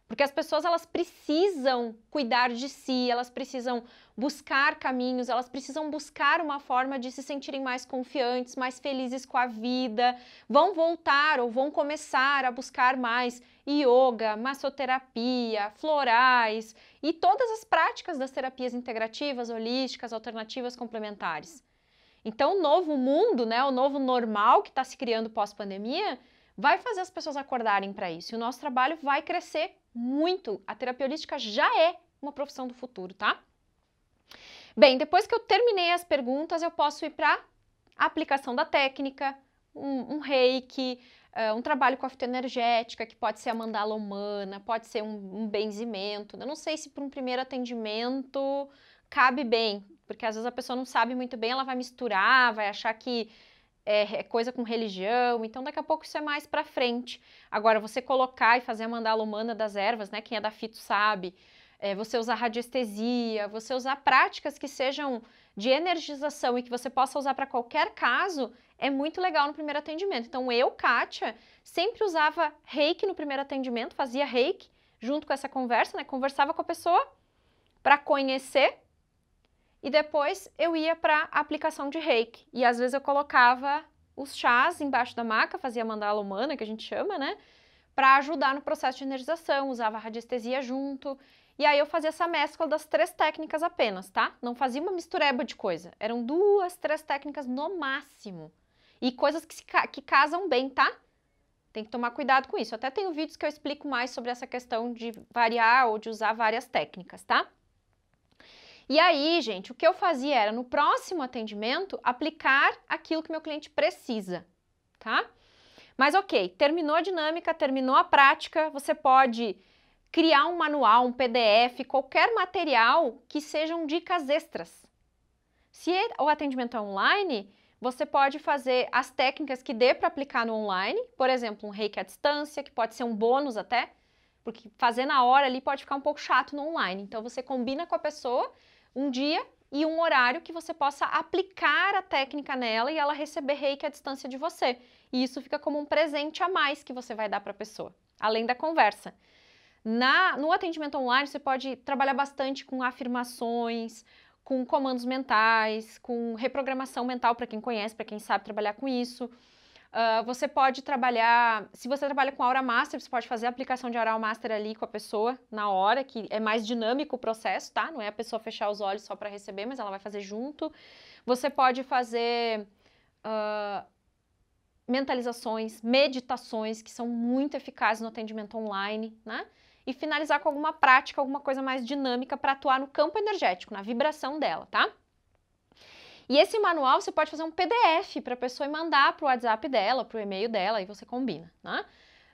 Porque as pessoas elas precisam cuidar de si, elas precisam buscar caminhos, elas precisam buscar uma forma de se sentirem mais confiantes, mais felizes com a vida, vão voltar ou vão começar a buscar mais yoga, massoterapia, florais e todas as práticas das terapias integrativas, holísticas, alternativas, complementares. Então o novo mundo, né, o novo normal que está se criando pós-pandemia, vai fazer as pessoas acordarem para isso. E o nosso trabalho vai crescer muito. A terapia holística já é uma profissão do futuro, tá? Bem, depois que eu terminei as perguntas, eu posso ir para a aplicação da técnica, um reiki, um trabalho com a fitoenergética, que pode ser a mandala humana, pode ser um benzimento. Eu não sei se para um primeiro atendimento cabe bem, porque às vezes a pessoa não sabe muito bem, ela vai misturar, vai achar que é coisa com religião, então daqui a pouco isso é mais pra frente. Agora, você colocar e fazer a mandala humana das ervas, né, quem é da fito sabe, você usar radiestesia, você usar práticas que sejam de energização e que você possa usar para qualquer caso, é muito legal no primeiro atendimento. Então eu, Kátia, sempre usava reiki no primeiro atendimento, fazia reiki junto com essa conversa, né, conversava com a pessoa para conhecer. E depois eu ia para a aplicação de reiki. E às vezes eu colocava os chás embaixo da maca, fazia mandala humana, que a gente chama, né? Para ajudar no processo de energização, usava radiestesia junto. E aí eu fazia essa mescla das 3 técnicas apenas, tá? Não fazia uma mistureba de coisa. Eram 2, 3 técnicas no máximo. E coisas que casam bem, tá? Tem que tomar cuidado com isso. Eu até tenho vídeos que eu explico mais sobre essa questão de variar ou de usar várias técnicas, tá? E aí, gente, o que eu fazia era, no próximo atendimento, aplicar aquilo que meu cliente precisa, tá? Mas ok, terminou a dinâmica, terminou a prática, você pode criar um manual, um PDF, qualquer material que sejam dicas extras. Se o atendimento é online, você pode fazer as técnicas que dê para aplicar no online, por exemplo, um reiki à distância, que pode ser um bônus até, porque fazer na hora ali pode ficar um pouco chato no online. Então você combina com a pessoa um dia e um horário que você possa aplicar a técnica nela e ela receber reiki à distância de você. E isso fica como um presente a mais que você vai dar para a pessoa, além da conversa. No atendimento online, você pode trabalhar bastante com afirmações, com comandos mentais, com reprogramação mental para quem conhece, para quem sabe trabalhar com isso. Você pode trabalhar, se você trabalha com Aura Master, você pode fazer a aplicação de Aura Master ali com a pessoa na hora, que é mais dinâmico o processo, tá? Não é a pessoa fechar os olhos só para receber, mas ela vai fazer junto. Você pode fazer mentalizações, meditações, que são muito eficazes no atendimento online, né? E finalizar com alguma prática, alguma coisa mais dinâmica para atuar no campo energético, na vibração dela, tá? E esse manual você pode fazer um PDF para a pessoa e mandar para o WhatsApp dela, para o e-mail dela, e você combina, né?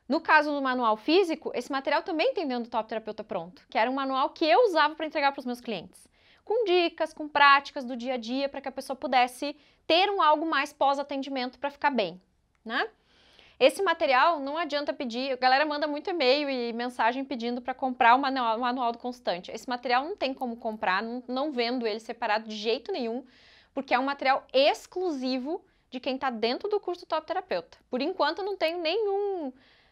No caso do manual físico, esse material também tem dentro do Top Terapeuta Pronto, que era um manual que eu usava para entregar para os meus clientes, com dicas, com práticas do dia a dia, para que a pessoa pudesse ter algo mais pós-atendimento para ficar bem, né? Esse material não adianta pedir, a galera manda muito e-mail e mensagem pedindo para comprar o manual do consultante. Esse material não tem como comprar, não vendo ele separado de jeito nenhum, porque é um material exclusivo de quem está dentro do curso Top Terapeuta. Por enquanto, eu não tenho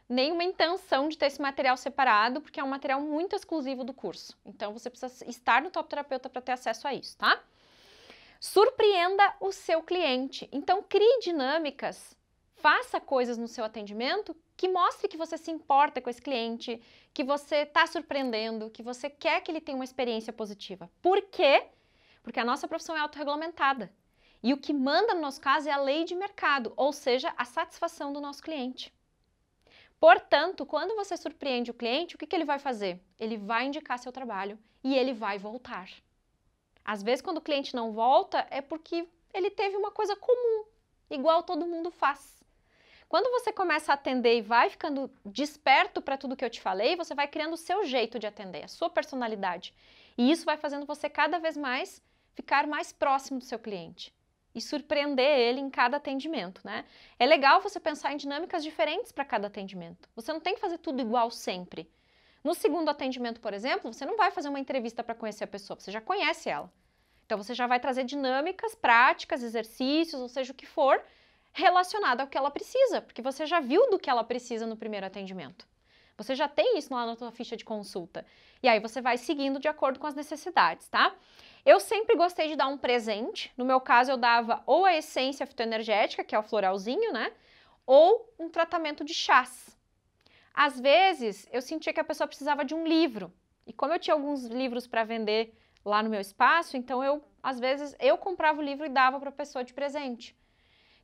nenhuma intenção de ter esse material separado, porque é um material muito exclusivo do curso. Então, você precisa estar no Top Terapeuta para ter acesso a isso, tá? Surpreenda o seu cliente. Então, crie dinâmicas, faça coisas no seu atendimento que mostre que você se importa com esse cliente, que você está surpreendendo, que você quer que ele tenha uma experiência positiva. Por quê? Porque a nossa profissão é autorregulamentada. E o que manda no nosso caso é a lei de mercado, ou seja, a satisfação do nosso cliente. Portanto, quando você surpreende o cliente, o que ele vai fazer? Ele vai indicar seu trabalho e ele vai voltar. Às vezes, quando o cliente não volta, é porque ele teve uma coisa comum, igual todo mundo faz. Quando você começa a atender e vai ficando desperto para tudo que eu te falei, você vai criando o seu jeito de atender, a sua personalidade. E isso vai fazendo você cada vez mais ficar mais próximo do seu cliente e surpreender ele em cada atendimento, né? É legal você pensar em dinâmicas diferentes para cada atendimento. Você não tem que fazer tudo igual sempre. No segundo atendimento, por exemplo, você não vai fazer uma entrevista para conhecer a pessoa, você já conhece ela. Então, você já vai trazer dinâmicas, práticas, exercícios, ou seja, o que for, relacionado ao que ela precisa, porque você já viu do que ela precisa no primeiro atendimento. Você já tem isso lá na sua ficha de consulta. E aí você vai seguindo de acordo com as necessidades, tá? Eu sempre gostei de dar um presente. No meu caso, eu dava ou a essência fitoenergética, que é o floralzinho, né? Ou um tratamento de chás. Às vezes, eu sentia que a pessoa precisava de um livro. E como eu tinha alguns livros para vender lá no meu espaço, então às vezes, eu comprava o livro e dava para a pessoa de presente.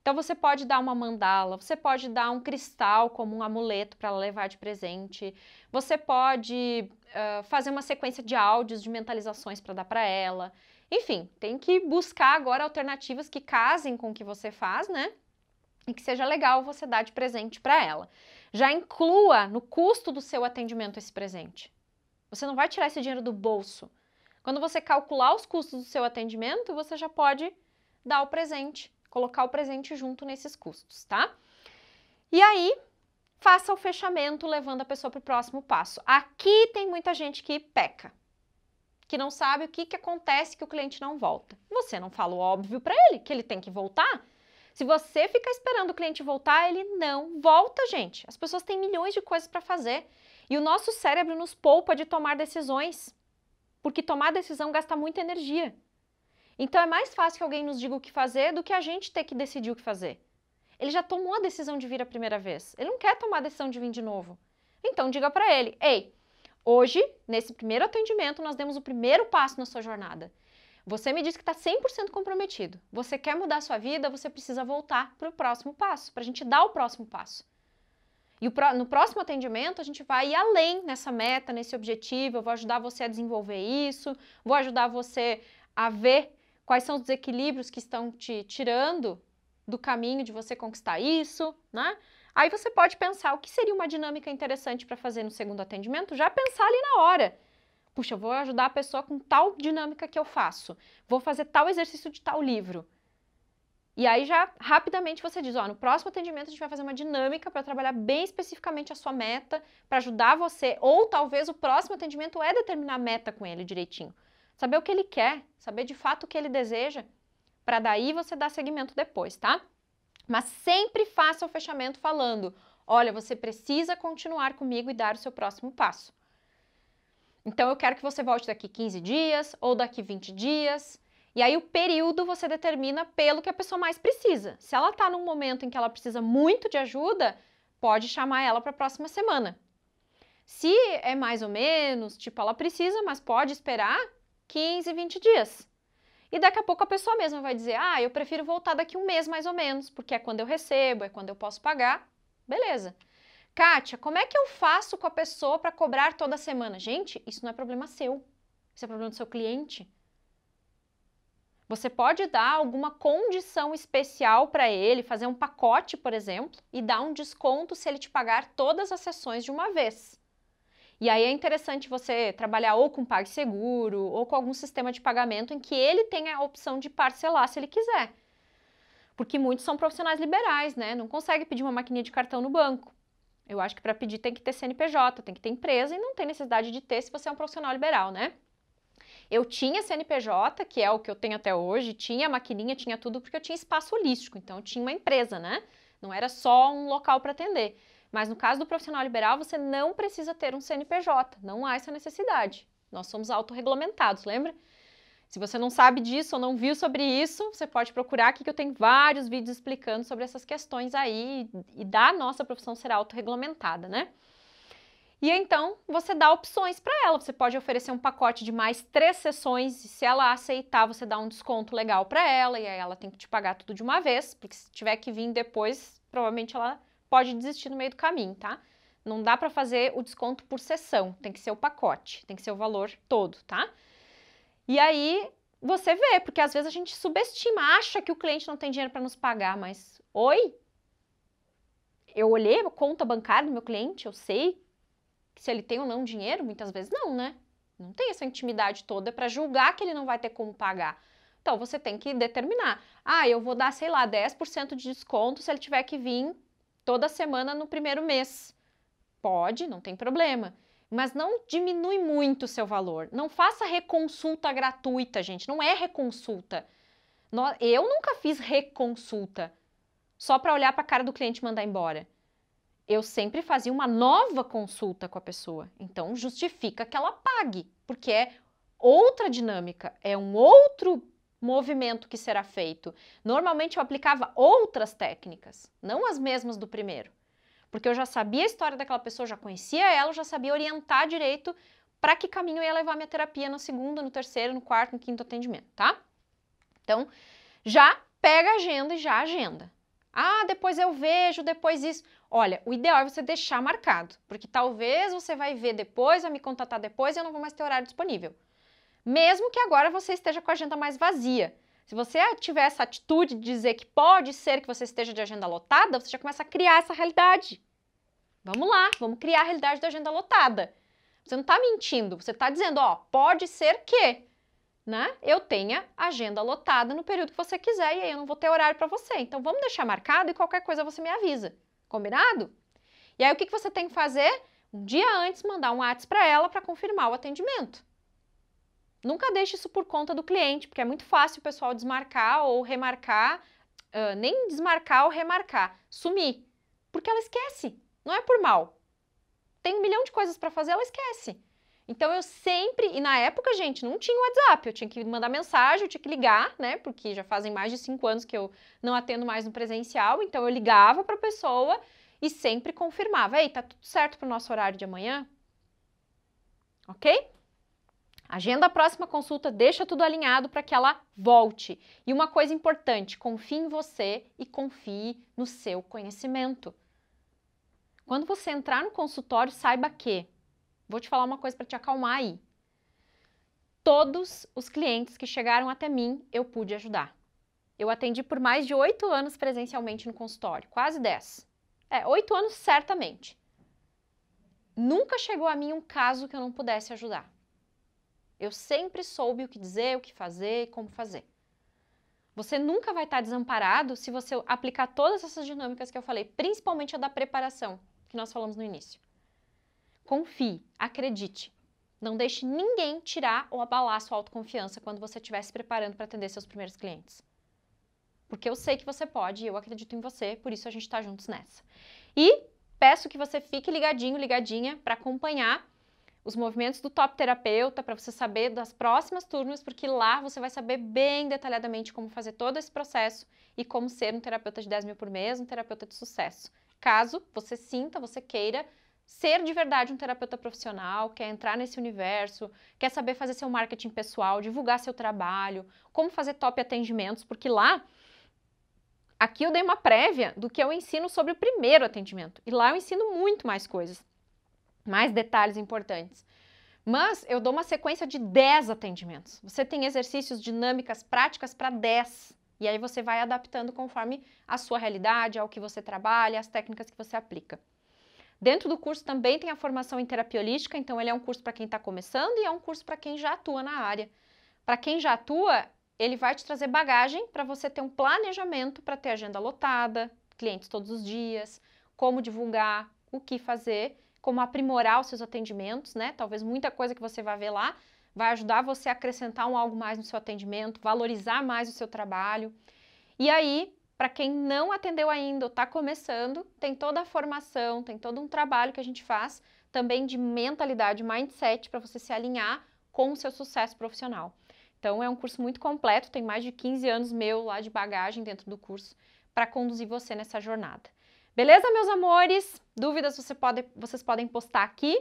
Então, você pode dar uma mandala, você pode dar um cristal como um amuleto para ela levar de presente, você pode fazer uma sequência de áudios, de mentalizações para dar para ela. Enfim, tem que buscar agora alternativas que casem com o que você faz, né? E que seja legal você dar de presente para ela. Já inclua no custo do seu atendimento esse presente. Você não vai tirar esse dinheiro do bolso. Quando você calcular os custos do seu atendimento, você já pode dar o presente, colocar o presente junto nesses custos, tá? E aí, faça o fechamento levando a pessoa para o próximo passo. Aqui tem muita gente que peca, que não sabe o que acontece que o cliente não volta. Você não fala o óbvio para ele, que ele tem que voltar. Se você ficar esperando o cliente voltar, ele não volta, gente. As pessoas têm milhões de coisas para fazer. E o nosso cérebro nos poupa de tomar decisões, porque tomar decisão gasta muita energia. Então, é mais fácil que alguém nos diga o que fazer do que a gente ter que decidir o que fazer. Ele já tomou a decisão de vir a primeira vez. Ele não quer tomar a decisão de vir de novo. Então, diga para ele, ei, hoje, nesse primeiro atendimento, nós demos o primeiro passo na sua jornada. Você me disse que está 100% comprometido. Você quer mudar a sua vida, você precisa voltar para o próximo passo, para a gente dar o próximo passo. E no próximo atendimento, a gente vai ir além nessa meta, nesse objetivo. Eu vou ajudar você a desenvolver isso, vou ajudar você a ver quais são os desequilíbrios que estão te tirando do caminho de você conquistar isso, né? Aí você pode pensar o que seria uma dinâmica interessante para fazer no segundo atendimento, já pensar ali na hora. Puxa, eu vou ajudar a pessoa com tal dinâmica que eu faço, vou fazer tal exercício de tal livro. E aí já rapidamente você diz, ó, no próximo atendimento a gente vai fazer uma dinâmica para trabalhar bem especificamente a sua meta, para ajudar você, ou talvez o próximo atendimento é determinar a meta com ele direitinho. Saber o que ele quer, saber de fato o que ele deseja, para daí você dar seguimento depois, tá? Mas sempre faça o fechamento falando, olha, você precisa continuar comigo e dar o seu próximo passo. Então, eu quero que você volte daqui 15 dias ou daqui 20 dias. E aí, o período você determina pelo que a pessoa mais precisa. Se ela está num momento em que ela precisa muito de ajuda, pode chamar ela para a próxima semana. Se é mais ou menos, tipo, ela precisa, mas pode esperar 15, 20 dias. E daqui a pouco a pessoa mesma vai dizer, ah, eu prefiro voltar daqui um mês mais ou menos, porque é quando eu recebo, é quando eu posso pagar. Beleza. Kátia, como é que eu faço com a pessoa para cobrar toda semana? Gente, isso não é problema seu. Isso é problema do seu cliente. Você pode dar alguma condição especial para ele, fazer um pacote, por exemplo, e dar um desconto se ele te pagar todas as sessões de uma vez. E aí é interessante você trabalhar ou com PagSeguro ou com algum sistema de pagamento em que ele tenha a opção de parcelar se ele quiser. Porque muitos são profissionais liberais, né? Não consegue pedir uma maquininha de cartão no banco. Eu acho que para pedir tem que ter CNPJ, tem que ter empresa e não tem necessidade de ter se você é um profissional liberal, né? Eu tinha CNPJ, que é o que eu tenho até hoje, tinha maquininha, tinha tudo, porque eu tinha espaço holístico, então eu tinha uma empresa, né? Não era só um local para atender. Mas no caso do profissional liberal, você não precisa ter um CNPJ, não há essa necessidade. Nós somos autorregulamentados, lembra? Se você não sabe disso ou não viu sobre isso, você pode procurar aqui que eu tenho vários vídeos explicando sobre essas questões aí e da nossa profissão ser autorregulamentada, né? E então, você dá opções para ela. Você pode oferecer um pacote de mais 3 sessões e se ela aceitar, você dá um desconto legal para ela e aí ela tem que te pagar tudo de uma vez, porque se tiver que vir depois, provavelmente ela pode desistir no meio do caminho, tá? Não dá para fazer o desconto por sessão, tem que ser o pacote, tem que ser o valor todo, tá? E aí, você vê, porque às vezes a gente subestima, acha que o cliente não tem dinheiro para nos pagar, mas, oi? Eu olhei a conta bancária do meu cliente, eu sei se ele tem ou não dinheiro, muitas vezes não, né? Não tem essa intimidade toda para julgar que ele não vai ter como pagar. Então, você tem que determinar. Ah, eu vou dar, sei lá, 10% de desconto se ele tiver que vir toda semana no primeiro mês. Pode, não tem problema. Mas não diminui muito o seu valor. Não faça reconsulta gratuita, gente. Não é reconsulta. Eu nunca fiz reconsulta só para olhar para a cara do cliente e mandar embora. Eu sempre fazia uma nova consulta com a pessoa. Então, justifica que ela pague, porque é outra dinâmica, é um outro movimento que será feito. Normalmente, eu aplicava outras técnicas, não as mesmas do primeiro, porque eu já sabia a história daquela pessoa, já conhecia ela, já sabia orientar direito para que caminho eu ia levar minha terapia no segundo, no terceiro, no quarto, no quinto atendimento, tá? Então, já pega a agenda e já agenda. Ah, depois eu vejo, depois isso. Olha, o ideal é você deixar marcado, porque talvez você vai ver depois, vai me contatar depois e eu não vou mais ter horário disponível. Mesmo que agora você esteja com a agenda mais vazia. Se você tiver essa atitude de dizer que pode ser que você esteja de agenda lotada, você já começa a criar essa realidade. Vamos lá, vamos criar a realidade da agenda lotada. Você não está mentindo, você está dizendo, ó, pode ser que, né, eu tenha agenda lotada no período que você quiser e aí eu não vou ter horário para você. Então, vamos deixar marcado e qualquer coisa você me avisa. Combinado? E aí, o que você tem que fazer? Um dia antes, mandar um WhatsApp para ela para confirmar o atendimento. Nunca deixe isso por conta do cliente, porque é muito fácil o pessoal desmarcar ou remarcar, nem desmarcar ou remarcar, sumir, porque ela esquece, não é por mal. Tem 1 milhão de coisas para fazer, ela esquece. Então, eu sempre, e na época, gente, não tinha WhatsApp, eu tinha que mandar mensagem, eu tinha que ligar, né, porque já fazem mais de 5 anos que eu não atendo mais no presencial, então eu ligava para a pessoa e sempre confirmava, ei, tá tudo certo para o nosso horário de amanhã? Ok? Agenda a próxima consulta, deixa tudo alinhado para que ela volte. E uma coisa importante, confie em você e confie no seu conhecimento. Quando você entrar no consultório, saiba que, vou te falar uma coisa para te acalmar aí. Todos os clientes que chegaram até mim, eu pude ajudar. Eu atendi por mais de 8 anos presencialmente no consultório, quase 10. 8 anos certamente. Nunca chegou a mim um caso que eu não pudesse ajudar. Eu sempre soube o que dizer, o que fazer e como fazer. Você nunca vai estar desamparado se você aplicar todas essas dinâmicas que eu falei, principalmente a da preparação, que nós falamos no início. Confie, acredite. Não deixe ninguém tirar ou abalar a sua autoconfiança quando você estiver se preparando para atender seus primeiros clientes. Porque eu sei que você pode e eu acredito em você, por isso a gente está juntos nessa. E peço que você fique ligadinho, ligadinha para acompanhar os movimentos do Top Terapeuta, para você saber das próximas turmas, porque lá você vai saber bem detalhadamente como fazer todo esse processo e como ser um terapeuta de 10 mil por mês, um terapeuta de sucesso. Caso você sinta, você queira ser de verdade um terapeuta profissional, quer entrar nesse universo, quer saber fazer seu marketing pessoal, divulgar seu trabalho, como fazer top atendimentos, porque lá, aqui eu dei uma prévia do que eu ensino sobre o primeiro atendimento, e lá eu ensino muito mais coisas, mais detalhes importantes. Mas eu dou uma sequência de 10 atendimentos. Você tem exercícios, dinâmicas, práticas para 10. E aí você vai adaptando conforme a sua realidade, ao que você trabalha, as técnicas que você aplica. Dentro do curso também tem a formação em terapia holística, então ele é um curso para quem está começando e é um curso para quem já atua na área. Para quem já atua, ele vai te trazer bagagem para você ter um planejamento para ter agenda lotada, clientes todos os dias, como divulgar, o que fazer, como aprimorar os seus atendimentos, né? Talvez muita coisa que você vai ver lá vai ajudar você a acrescentar algo mais no seu atendimento, valorizar mais o seu trabalho. E aí, para quem não atendeu ainda ou está começando, tem toda a formação, tem todo um trabalho que a gente faz também de mentalidade, mindset, para você se alinhar com o seu sucesso profissional. Então, é um curso muito completo, tem mais de 15 anos meu lá de bagagem dentro do curso para conduzir você nessa jornada. Beleza, meus amores? Dúvidas vocês podem postar aqui.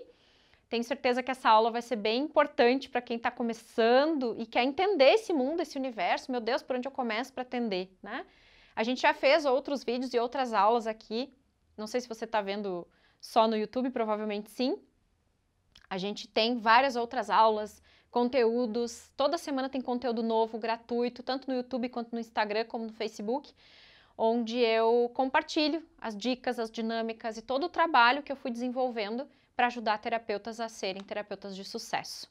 Tenho certeza que essa aula vai ser bem importante para quem está começando e quer entender esse mundo, esse universo. Meu Deus, por onde eu começo para atender, né? A gente já fez outros vídeos e outras aulas aqui. Não sei se você está vendo só no YouTube, provavelmente sim. A gente tem várias outras aulas, conteúdos. Toda semana tem conteúdo novo, gratuito, tanto no YouTube quanto no Instagram, como no Facebook, onde eu compartilho as dicas, as dinâmicas e todo o trabalho que eu fui desenvolvendo para ajudar terapeutas a serem terapeutas de sucesso.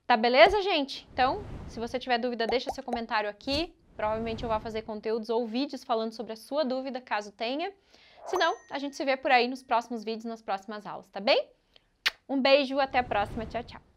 Tá beleza, gente? Então, se você tiver dúvida, deixa seu comentário aqui. Provavelmente eu vou fazer conteúdos ou vídeos falando sobre a sua dúvida, caso tenha. Se não, a gente se vê por aí nos próximos vídeos, nas próximas aulas, tá bem? Um beijo, até a próxima, tchau, tchau!